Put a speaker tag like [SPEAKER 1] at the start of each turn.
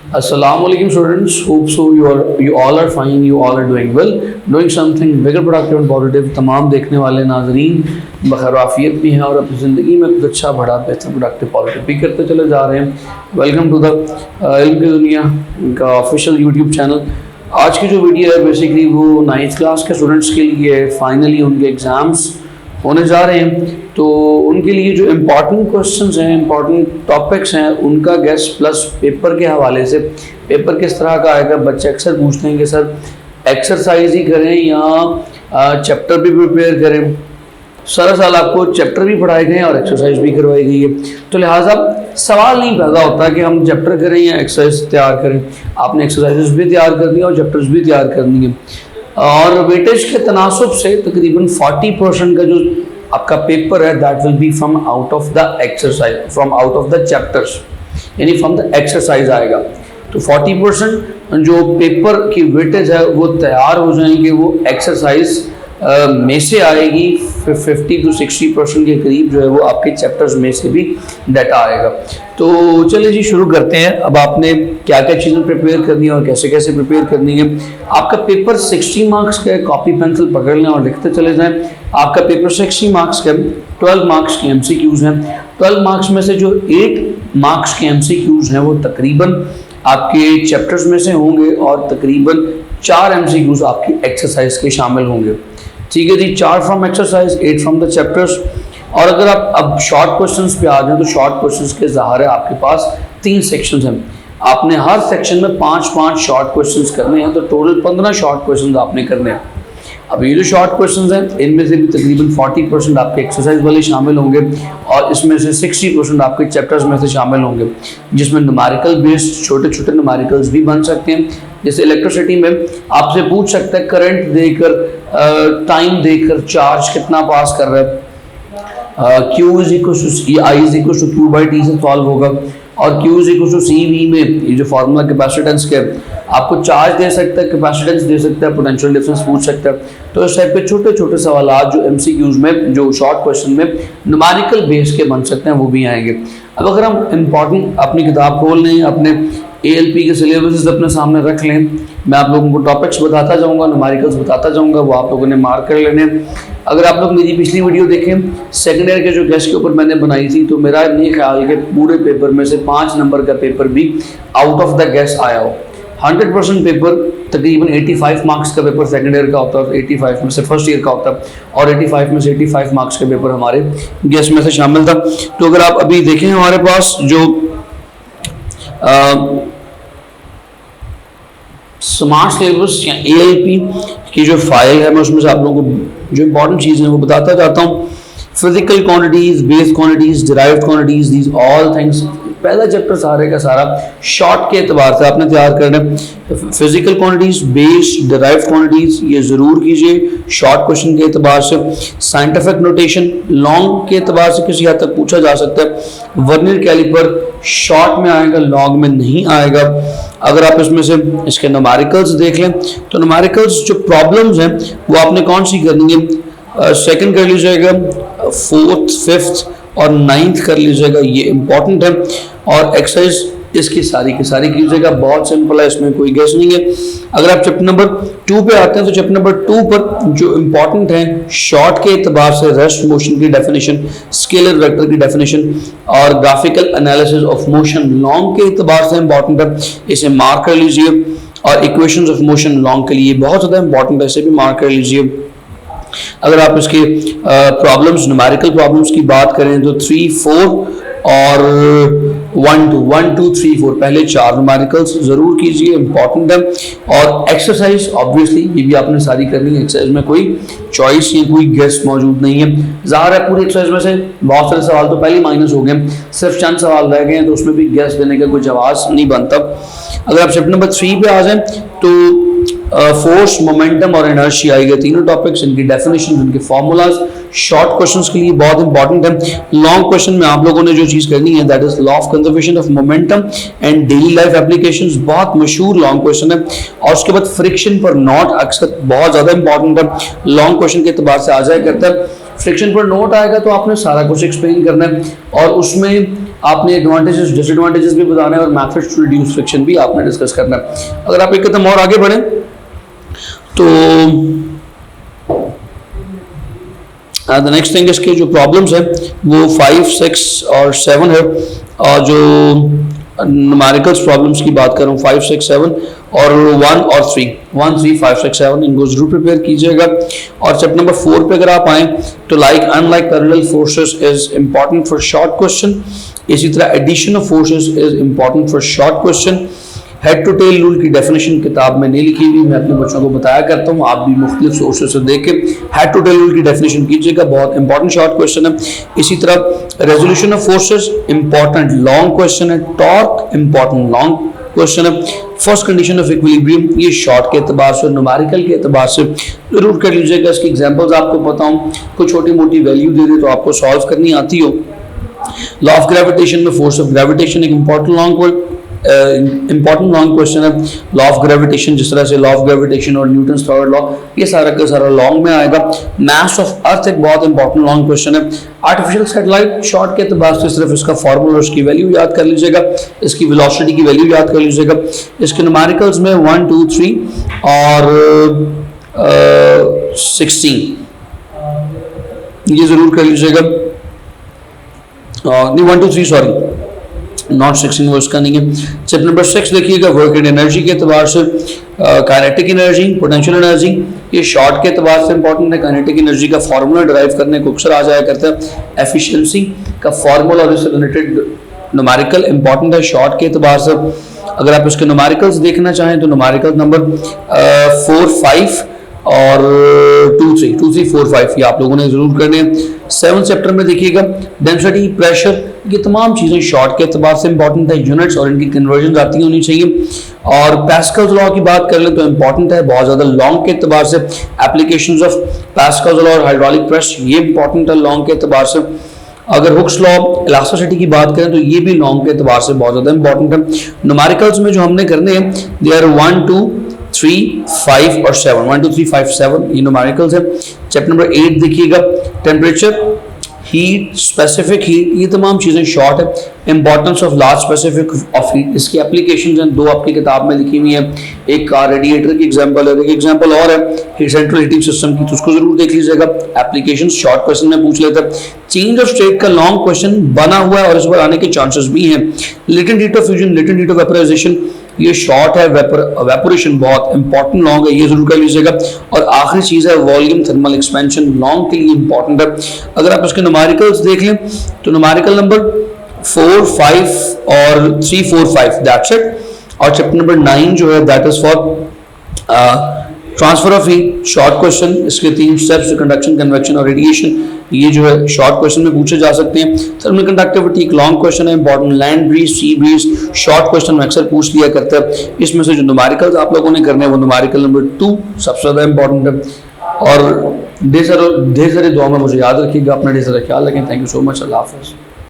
[SPEAKER 1] Assalamu alaikum students. Hope so you all are fine. You all are doing well. Doing something bigger, productive and positive. तमाम देखने वाले नाजरीन बखैराफियत भी हैं और अपनी ज़िंदगी में कुछ अच्छा बड़ा बेहतर प्रोडक्टिव पॉजिटिव भी करते चले जा रहे हैं। वेलकम टू द इल्म की दुनिया का ऑफिशियल यूट्यूब चैनल। आज की जो वीडियो है बेसिकली वो 9th क्लास के स्टूडेंट्स के लिए फाइनली उनके एग्ज़ाम्स होने जा रहे हैं, तो उनके लिए जो इम्पॉर्टेंट क्वेश्चंस हैं, इम्पॉर्टेंट टॉपिक्स हैं, उनका गेस प्लस पेपर के हवाले से पेपर किस तरह का आएगा। बच्चे अक्सर पूछते हैं कि सर एक्सरसाइज ही करें या चैप्टर भी प्रिपेयर करें। सारा साल आपको चैप्टर भी पढ़ाए गए हैं और एक्सरसाइज भी करवाई गई है, तो लिहाजा सवाल नहीं पैदा होता कि हम चैप्टर करें या एक्सरसाइज तैयार करें। आपने एक्सरसाइज भी तैयार करनी है और चैप्टर्स भी तैयार करनी है। और वेटेज के तनासब से तकरीबन 40% का जो आपका पेपर है that will be from out of the exercise, from out of the chapters, यानी फ्रॉम द एक्सरसाइज आएगा। तो 40% जो पेपर की वेटेज है वो तैयार हो जाएंगे, वो एक्सरसाइज में से आएगी। 50 to 60% के करीब जो है वो आपके चैप्टर्स में से भी डाटा आएगा। तो चलिए जी शुरू करते हैं। अब आपने क्या क्या चीज़ें प्रिपेयर करनी है और कैसे कैसे प्रिपेयर करनी है। आपका पेपर 60 मार्क्स का है, कॉपी पेंसिल पकड़ लें और लिखते चले जाएं। आपका पेपर 60 मार्क्स का, 12 मार्क्स के MCQs हैं। 12 मार्क्स में से जो 8 मार्क्स के MCQs हैं वो तकरीबन आपके चैप्टर्स में से होंगे और तकरीबन 4 MCQs आपकी एक्सरसाइज के शामिल होंगे। ठीक है जी, 4 from exercise, 8 from the chapters. और अगर आप अब शॉर्ट क्वेश्चंस पे आ जाएं तो शॉर्ट क्वेश्चंस के ज़ाहिर है आपके पास 3 सेक्शंस हैं। आपने हर सेक्शन में 5-5 शॉर्ट क्वेश्चंस करने हैं, तो टोटल 15 शॉर्ट क्वेश्चंस आपने करने हैं। अब ये जो शॉर्ट क्वेश्चंस हैं इनमें से भी तकरीबन 40% आपके एक्सरसाइज वाले शामिल होंगे और इसमें से 60% आपके चैप्टर्स में से शामिल होंगे, जिसमें न्यूमेरिकल बेस्ड छोटे छोटे न्यूमेरिकल्स भी बन सकते हैं। जैसे इलेक्ट्रिसिटी में आपसे पूछ सकता है करंट देकर, टाइम देकर चार्ज कितना पास कर रहा है, Q is equal to I is equal to Q/T से सॉल्व होगा। और Q is equal to CV में ये जो फार्मूला कैपेसिटेंस के आपको चार्ज दे सकता है, कैपेसिटेंस दे सकता है, पोटेंशियल डिफरेंस पूछ सकता है। तो इस टाइप के छोटे छोटे सवाल जो MCQs में, जो शॉर्ट क्वेश्चन में न्यूमेरिकल बेस के बन सकते हैं, वो भी आएंगे। अब अगर हम इम्पॉर्टेंट अपनी किताब खोल लें, अपने ALP के सिलेबस अपने सामने रख लें, मैं आप लोगों को टॉपिक्स बताता जाऊंगा, न्यूमेरिकल्स बताता जाऊंगा, वो आप लोगों ने मार्क कर लेने। अगर आप लोग मेरी पिछली वीडियो देखें सेकेंड ईयर के जो गेस्ट के ऊपर मैंने बनाई थी, तो मेरा नहीं ख्याल कि पूरे पेपर में से 5 नंबर का पेपर भी आउट ऑफ द गेस्ट आया हो। 100% पेपर तकरीबन 85 मार्क्स का पेपर सेकेंड ईयर का होता है, 85 में से फर्स्ट ईयर का होता है और 85 में से 85 मार्क्स का पेपर हमारे गेस्ट में से शामिल था। तो अगर आप अभी देखें हमारे पास जो स्मार्ट सिलेबस या ALP की जो फाइल है, मैं उसमें से आप लोगों को जो इंपॉर्टेंट चीज़ें हैं वो बताता जाता हूँ। Physical quantities, base quantities, derived quantities, these all things. पहला चैप्टर सारे का सारा शॉर्ट के एतबार से आपने तैयार करना है। Physical quantities, base, derived quantities ये ज़रूर कीजिए शॉर्ट क्वेश्चन के एतबार से। साइंटिफिक नोटेशन लॉन्ग के एतबार से किसी हद तक पूछा जा सकता है। वर्नियर कैलिपर शॉर्ट में आएगा, लॉन्ग में नहीं आएगा। अगर आप इसमें से इसके न्यूमेरिकल्स देख लें तो न्यूमेरिकल्स जो प्रॉब्लम्स हैं वो आपने कौन सी करनी है, सेकंड कर लीजिएगा, 4th, 5th और 9th कर लीजिएगा, ये इंपॉर्टेंट है। और एक्सरसाइज इसकी सारी की सारी कीजिएगा, बहुत सिंपल है, इसमें कोई गेस नहीं है। अगर आप चैप्टर नंबर 2 पे आते हैं तो चैप्टर नंबर 2 पर जो इंपॉर्टेंट है शॉर्ट के एतबार से रेस्ट मोशन की डेफिनेशन, स्केलर वेक्टर की डेफिनेशन और graphical analysis of motion long के एतबार से इंपॉर्टेंट है, इसे मार्क कर लीजिए। और इक्वेशंस ऑफ मोशन लॉन्ग के लिए बहुत ज़्यादा इंपॉर्टेंट है, इसे भी मार्क कर लीजिए। अगर आप इसके प्रॉब्लम्स, न्यूमेरिकल प्रॉब्लम्स की बात करें तो 3, 4 और 1, 2, 3, 4 पहले 4 न्यूमेरिकल्स जरूर कीजिए, इंपॉर्टेंट है। और एक्सरसाइज ऑब्वियसली ये भी आपने सारी करनी है, एक्सरसाइज में कोई चॉइस या कोई गेस मौजूद नहीं है। ज़ाहिर है पूरी एक्सरसाइज में से बहुत सारे सवाल तो पहले ही माइनस हो गए, सिर्फ चंद सवाल रह गए हैं, तो उसमें भी गेस देने का कोई जवाब नहीं बनता। अगर आप चैप्टर नंबर 3 पे आ जाएं तो फोर्स, मोमेंटम और इनर्शिया आएगा, तीनों टॉपिक्स, इनकी डेफिनेशन, इनके फॉर्मूलाज शॉर्ट क्वेश्चंस के लिए बहुत इंपॉर्टेंट है। लॉन्ग क्वेश्चन में आप लोगों ने जो चीज करनी है that is law of conservation of momentum and daily life applications, बहुत मशहूर लॉन्ग क्वेश्चन है। और उसके बाद फ्रिक्शन पर नॉट अक्सर बहुत ज्यादा इंपॉर्टेंट है, लॉन्ग क्वेश्चन के एतबार से आ जाया करता है। फ्रिक्शन पर नोट आएगा तो आपने सारा कुछ एक्सप्लेन करना है और उसमें आपने एडवांटेजेस डिसएडवांटेजेस भी बताना है और मेथड्स टू रिड्यूस फ्रिक्शन भी आपने डिस्कस करना है। अगर आप एक कदम और आगे बढ़ें तो द नेक्स्ट थिंग इसके जो प्रॉब्लम्स है वो 5, 6 और 7 है, और जो न्यूमेरिकल्स प्रॉब्लम्स की बात कर रहा हूँ 5, 6, 7 और 1 और 3, 1, 3, 5, 6, 7 इनको जरूर प्रिपेयर कीजिएगा। और चैप्टर नंबर 4 पे अगर आप आए तो like unlike parallel forces is important for short question, इसी तरह addition of forces is important for short question. Head to tail rule की डेफिनेशन किताब में नहीं लिखी हुई, मैं अपने बच्चों को बताया करता हूँ, आप भी मुख्तलिफ सोर्सेज से देख के हेड टू टेल रूल की डेफिनेशन कीजिएगा, बहुत इंपॉर्टेंट शॉर्ट क्वेश्चन है। इसी तरह resolution of forces important long question है, टॉर्क इंपॉर्टेंट लॉन्ग क्वेश्चन है, फर्स्ट कंडीशन ऑफ इक्विलिब्रियम ये शॉर्ट के एतबार से न्यूमेरिकल के एतबार से जरूर कर लीजिएगा। इसकी एग्जांपल्स आपको बताऊं, कोई छोटी मोटी वैल्यू दे दे तो आपको सॉल्व करनी आती हो। लॉ ऑफ ग्रेविटेशन में फोर्स ऑफ ग्रेविटेशन एक इंपॉर्टेंट लॉन्ग क्वेश्चन है। लॉ ऑफ ग्रेविटेशन, जिस तरह से लॉ ऑफ ग्रेविटेशन और न्यूटन्स थर्ड लॉ, ये सारा का सारा लॉन्ग में आएगा। मास ऑफ अर्थ एक बहुत इंपॉर्टेंट लॉन्ग क्वेश्चन है। आर्टिफिशियल सैटेलाइट शॉर्ट के एतबार से सिर्फ इसका फॉर्मूला और इसकी वैल्यू याद कर लीजिएगा, इसकी वेलोसिटी की वैल्यू याद कर लीजिएगा। इसके न्यूमेरिकल्स में 1, 2, 3 और 16 ये जरूर कर लीजिएगा। नहीं 1, 2, 3 सॉरी नॉट 16 वो इसका नहीं है। चैप्टर नंबर 6 देखिएगा वर्क एंड एनर्जी के एतबार से, काइनेटिक एनर्जी, पोटेंशियल एनर्जी ये शॉर्ट के एतबार से इंपॉर्टेंट है। काइनेटिक एनर्जी का फार्मूला डिराइव करने को अक्सर आ जाया करता है। एफिशिएंसी का फार्मूला और इससे रिलेटेड न्यूमेरिकल इंपॉर्टेंट है शॉर्ट के एतबार से। अगर आप इसके न्यूमेरिकल्स देखना चाहें तो न्यूमेरिकल नंबर 4, 5 और 2, 3, 4, 5 ये आप लोगों ने जरूर करने हैं। 7 चैप्टर में देखिएगा डेंसिटी, प्रेशर, ये तमाम चीज़ें शॉर्ट के एतबार से इंपॉर्टेंट है। यूनिट्स और इनकी कन्वर्जन आती होनी चाहिए। और पैस्कल्स लॉ की बात कर ले तो इंपॉर्टेंट है बहुत ज़्यादा लॉन्ग के एतबार से। एप्लीकेशंस ऑफ पैस्कल्स लॉ और हाइड्रोलिक प्रेस ये इंपॉर्टेंट है लॉन्ग के एतबार से। अगर हुक्स लॉ इलास्टिसिटी की बात करें तो ये भी लॉन्ग के एतबार से बहुत ज़्यादा इंपॉर्टेंट है। न्यूमेरिकल्स में जो हमने करने हैं दे आर 1, 2, 3, 5 और 7, 1, 2, 3, 5, 7 ये न्यूमेरिकल्स है। चैप्टर नंबर 8 देखिएगा टेम्परेचर, हीट, स्पेसिफिक हीट, ये तमाम चीज़ें शॉर्ट है। Importance of large specific of heat, इसकी एप्लीकेशंस हैं, 2 आपकी किताब में लिखी हुई है। एक कार रेडिएटर की एग्जांपल है, एक एग्जांपल और है सेंट्रल हीटिंग सिस्टम की, तो उसको जरूर देख लीजिएगा। एप्लीकेशंस शॉर्ट क्वेश्चन में पूछ लेता है। चेंज ऑफ स्टेट का लॉन्ग क्वेश्चन बना हुआ है और इस पर आने के चांसेस भी हैं। Latent heat of fusion, latent heat of vaporization ये शॉर्ट है। वेपोरेशन बहुत इंपॉर्टेंट लॉन्ग है, ये जरूर कर लीजिएगा। और आखिरी चीज़ है वॉल्यूम थर्मल एक्सपेंशन, लॉन्ग के लिए इंपॉर्टेंट है। अगर आप इसके न्यूमेरिकल्स देख लें तो न्यूमेरिकल नंबर 4, 5 और 3, 4, 5 दैट्स इट। और चैप्टर नंबर 9 जो है that is for transfer of heat, short question, इसके 3 स्टेप्स कंडक्शन, कन्वेक्शन और रेडिएशन, ये जो है शॉर्ट क्वेश्चन में पूछे जा सकते हैं। थर्मल कंडक्टिविटी एक लॉन्ग क्वेश्चन है, important. Land breeze, sea breeze short question में अक्सर पूछ लिया करता है। इसमें से जो न्यूमेरिकल्स आप लोगों ने करने हैं वो न्यूमेरिकल नंबर 2 सबसे ज़्यादा इंपॉर्टेंट है। और ढेर सारे दुआ में मुझे याद रखिएगा, अपना ढेर सारा ख्याल रखें। थैंक यू सो मच, अल्लाह हाफ़िज़।